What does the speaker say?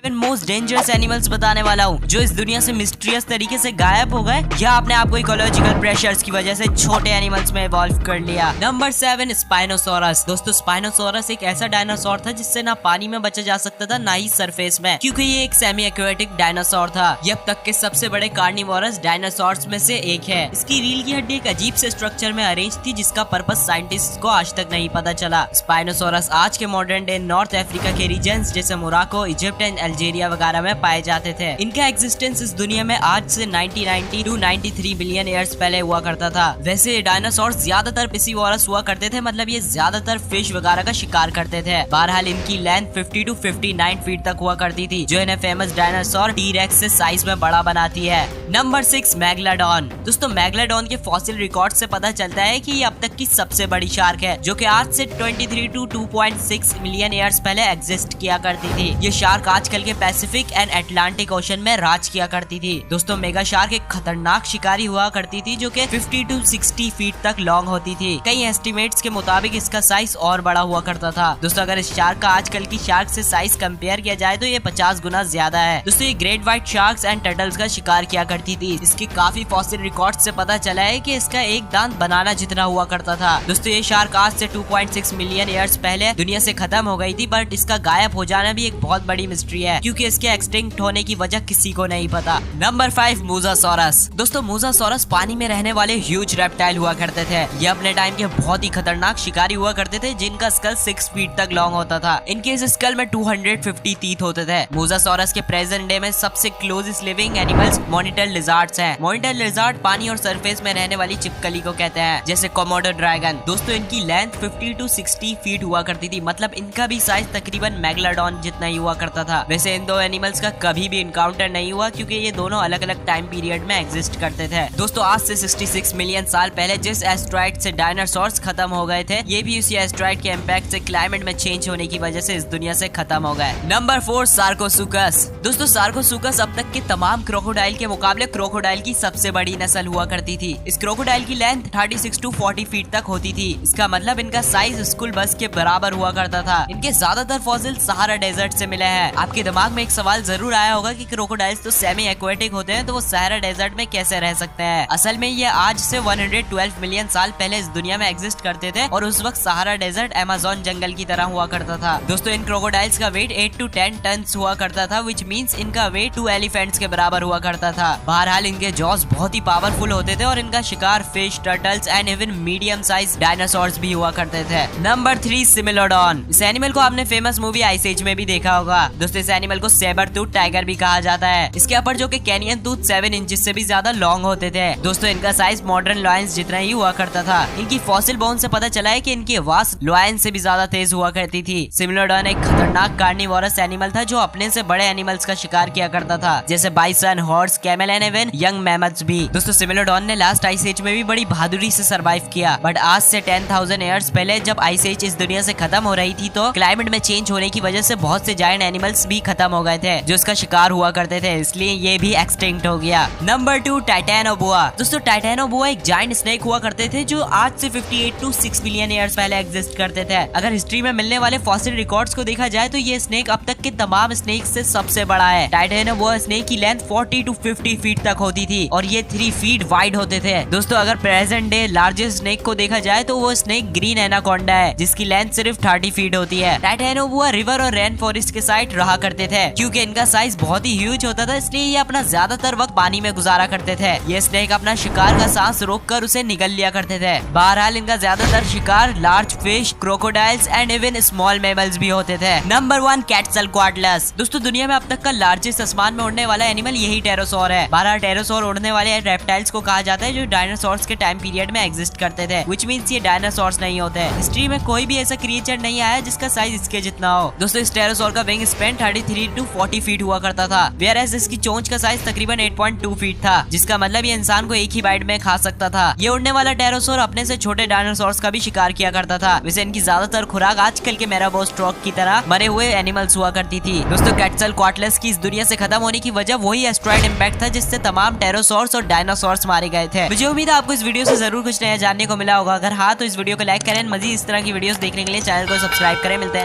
Most dangerous animals बताने वाला हूँ जो इस दुनिया से मिस्टीरियस तरीके से गायब हो गए या आपने आपको इकोलॉजिकल प्रेशर्स की वजह से छोटे एनिमल्स में इवॉल्व कर लिया। Number 7 spinosaurus. दोस्तों स्पाइनोसॉरस एक ऐसा डायनासोर था जिससे ना पानी में बचा जा सकता था ना ही सरफेस में, क्योंकि ये एक सेमी एक्वेटिक डायनासोर था। ये अब तक के सबसे बड़े कार्निवोरस डायनासोर्स में से एक है। इसकी रील की हड्डी एक अजीब से स्ट्रक्चर में अरेंज थी जिसका पर्पस साइंटिस्ट को आज तक नहीं पता चला। स्पाइनोसॉरस आज के मॉडर्न डे नॉर्थ अफ्रीका के रीजन्स जैसे मोराको, इजिप्ट एंड अल्जीरिया वगैरह में पाए जाते थे। इनका एग्जिस्टेंस इस दुनिया में आज से 1990 टू 93 बिलियन ईयर्स पहले हुआ करता था। वैसे डायनासोर ज्यादातर पिसीवोरस हुआ करते थे, मतलब ये ज्यादातर फिश वगैरह का शिकार करते थे। बहरहाल इनकी लेंथ 50 टू 59 फीट तक हुआ करती थी, जो इन्हें फेमस डायनासोर टी-रेक्स से साइज में बड़ा बनाती है। Number 6 megalodon. दोस्तों मेगलाडॉन के फॉसिल रिकॉर्ड से पता चलता है कि ये अब तक की सबसे बड़ी शार्क है, जो कि आज से 23 टू 2.6 मिलियन ईयर्स पहले एग्जिस्ट किया करती थी। ये शार्क आजकल के पैसिफिक एंड अटलांटिक ओशन में राज किया करती थी। दोस्तों मेगा शार्क एक खतरनाक शिकारी हुआ करती थी जो कि 50 टू 60 फीट तक लॉन्ग होती थी। कई एस्टिमेट्स के मुताबिक इसका साइज और बड़ा हुआ करता था। दोस्तों अगर इस शार्क का आजकल की शार्क से साइज कंपेयर किया जाए तो ये 50 गुना ज्यादा है। दोस्तों ये great white sharks and turtles का शिकार किया करती थी। इसके काफी फॉसिल रिकॉर्ड से पता चला है कि इसका एक दांत बनाना जितना हुआ करता था। दोस्तों ये शार्क आज से 2.6 मिलियन ईयर्स पहले दुनिया से खत्म हो गई थी, बट इसका गायब हो जाना भी एक बहुत बड़ी मिस्ट्री है, क्योंकि इसके एक्सटिंक्ट होने की वजह किसी को नहीं पता। Number 5 mosasaurus. दोस्तों मोसासॉरस पानी में रहने वाले ह्यूज रेप्टाइल हुआ करते थे। ये अपने टाइम के बहुत ही खतरनाक शिकारी हुआ करते थे जिनका स्कल 6 फीट तक लॉन्ग होता था। इनके इस स्कल में 250 टीथ होते थे। मोसासॉरस के प्रेजेंट डे में सबसे closest living animals monitor lizards हैं। मॉनिटर लिजार्ड पानी और सरफेस में रहने वाली चिपकली को कहते हैं, जैसे कोमोडो ड्रैगन। दोस्तों इनकी लेंथ 50 टू 60 फीट हुआ करती थी, मतलब इनका भी साइज तकरीबन मेगलाडॉन जितना ही हुआ करता था। वैसे इन दो एनिमल्स का कभी भी इनकाउंटर नहीं हुआ, क्योंकि ये दोनों अलग अलग टाइम पीरियड में एग्जिस्ट करते थे। दोस्तों आज से 66 मिलियन साल पहले जिस एस्ट्रॉइड से डायनासोर्स खत्म हो गए थे, ये भी उसी एस्ट्रॉइड के इम्पैक्ट से क्लाइमेट में चेंज होने की वजह से इस दुनिया से खत्म हो गए। नंबर 4 सार्कोसुकस। दोस्तों सार्कोसुकस अब तक के तमाम क्रोकोडाइल के मुकाबले क्रोकोडाइल की सबसे बड़ी नस्ल हुआ करती थी। इस क्रोकोडाइल की लेंथ 36 टू 40 फीट तक होती थी। इसका मतलब इनका साइज स्कूल बस के बराबर हुआ करता था। इनके ज्यादातर फॉसिल सहारा डेजर्ट से मिले हैं। आपके दिमाग में एक सवाल जरूर आया होगा कि क्रोकोडाइल्स तो सेमी एक्वेटिक होते हैं, तो वो सहारा डेजर्ट में कैसे रह सकते हैं। असल में ये आज से 112 मिलियन साल पहले इस दुनिया में एग्जिस्ट करते थे, और उस वक्त सहारा डेजर्ट अमेज़न जंगल की तरह हुआ करता था। दोस्तों इन क्रोकोडाइल्स का वेट 8 टू 10 टन हुआ करता था, विच मींस इनका वेट 2 एलिफेंट्स के बराबर हुआ करता था। बहरहाल इनके जॉस बहुत ही पावरफुल होते थे और इनका शिकार fish, turtles and even medium size dinosaurs भी हुआ करते थे। नंबर 3 सिमिलोडॉन। इस एनिमल को आपने फेमस मूवी आइस एज में भी देखा होगा। दोस्तों इस एनिमल को सेबर टूथ टाइगर भी कहा जाता है। इसके अपर जो कि कैनियन टूथ 7 इंचेस से भी ज्यादा लॉन्ग होते थे। दोस्तों इनका साइज मॉडर्न लॉयंस जितना ही हुआ करता था। इनकी फॉसिल बोन से पता चला है कि इनकी आवाज लॉयन से भी ज्यादा तेज हुआ करती थी। सिमिलोडॉन एक खतरनाक कार्निवोरस एनिमल था जो अपने से बड़े एनिमल्स का शिकार किया करता था, जैसे bison, horse, camel and even young mammoths भी। दोस्तों सिमिलोडॉन ने लास्ट आइस एज में भी बड़ी बहादुरी से सर्वाइव किया, बट आज से 10,000 ईयर्स पहले जब आइस एज इस दुनिया से खत्म हो रही थी, तो क्लाइमेट में चेंज होने की वजह से बहुत से जायंट एनिमल्स भी खत्म हो गए थे जो इसका शिकार हुआ करते थे, इसलिए ये भी एक्सटिंक्ट हो गया। Number 2 Titanoboa. दोस्तों टाइटेनोबोआ एक जायंट स्नेक हुआ करते थे जो आज से 58 टू 6 मिलियन ईयर्स पहले एग्जिस्ट करते थे। अगर हिस्ट्री में मिलने वाले फॉसिल रिकॉर्ड्स को देखा जाए तो ये स्नेक अब तक के तमाम स्नेक से सबसे बड़ा है। टाइटेनोबोआ स्नेक की लेंथ 40 टू 50 फीट तक होती थी और ये 3 फीट वाइड होते थे। दोस्तों अगर प्रेजेंट डे लार्जेस्ट स्नेक को देखा जाए तो वो स्नेक ग्रीन एनाकोंडा है, जिसकी लेंथ सिर्फ 30 फीट होती है। टाइटेनोबोआ रिवर और रेन फॉरेस्ट के साइड रहा करते थे। क्योंकि इनका साइज बहुत ही ह्यूज होता था, इसलिए ये अपना ज्यादातर वक्त पानी में गुजारा करते थे। ये स्नेक अपना शिकार का सांस रोककर उसे निगल लिया करते थे। बहरहाल इनका ज्यादातर शिकार large fish, crocodiles and even small mammals भी होते थे। नंबर 1 क्वेटज़ल्कोअट्लस। दोस्तों दुनिया में अब तक का लार्जेस्ट आसमान में उड़ने वाला एनिमल यही टेरोसोर है। बहरहाल टेरोसोर उड़ने वाले रेप्टाइल्स को कहा जाता है जो डायनासोर्स के टाइम पीरियड में एग्जिस्ट करते थे, व्हिच मींस ये डायनासोर्स नहीं होते। हिस्ट्री में कोई भी ऐसा क्रिएचर नहीं आया जिसका साइज इसके जितना हो। दोस्तों इस टेरोसोर का विंग स्पैन 33 टू 40 फीट हुआ करता था, वेयरएज इसकी चोंच का साइज तकरीबन 8.2 फीट था, जिसका मतलब ये इंसान को एक ही बाइट में खा सकता था। ये उड़ने वाला टेरोसोर अपने से छोटे डायनासोर्स का भी शिकार किया करता था। वैसे इनकी ज्यादातर खुराक आजकल के मेराबोस्ट्रॉक की तरह मरे हुए एनिमल्स हुआ करती थी। दोस्तों क्वेटज़ल्कोअट्लस की इस दुनिया से खत्म होने की वजह वही एस्ट्रॉइड इम्पैक्ट था जिससे तमाम टेरोसोर्स और डायनासोर्स मारे गए थे। मुझे उम्मीद है आपको इस वीडियो से जरूर कुछ नया जानने को मिला होगा। अगर हाँ तो इस वीडियो को लाइक करें, मजीद इस तरह की वीडियोस देखने के लिए चैनल को सब्सक्राइब करें। मिलते हैं।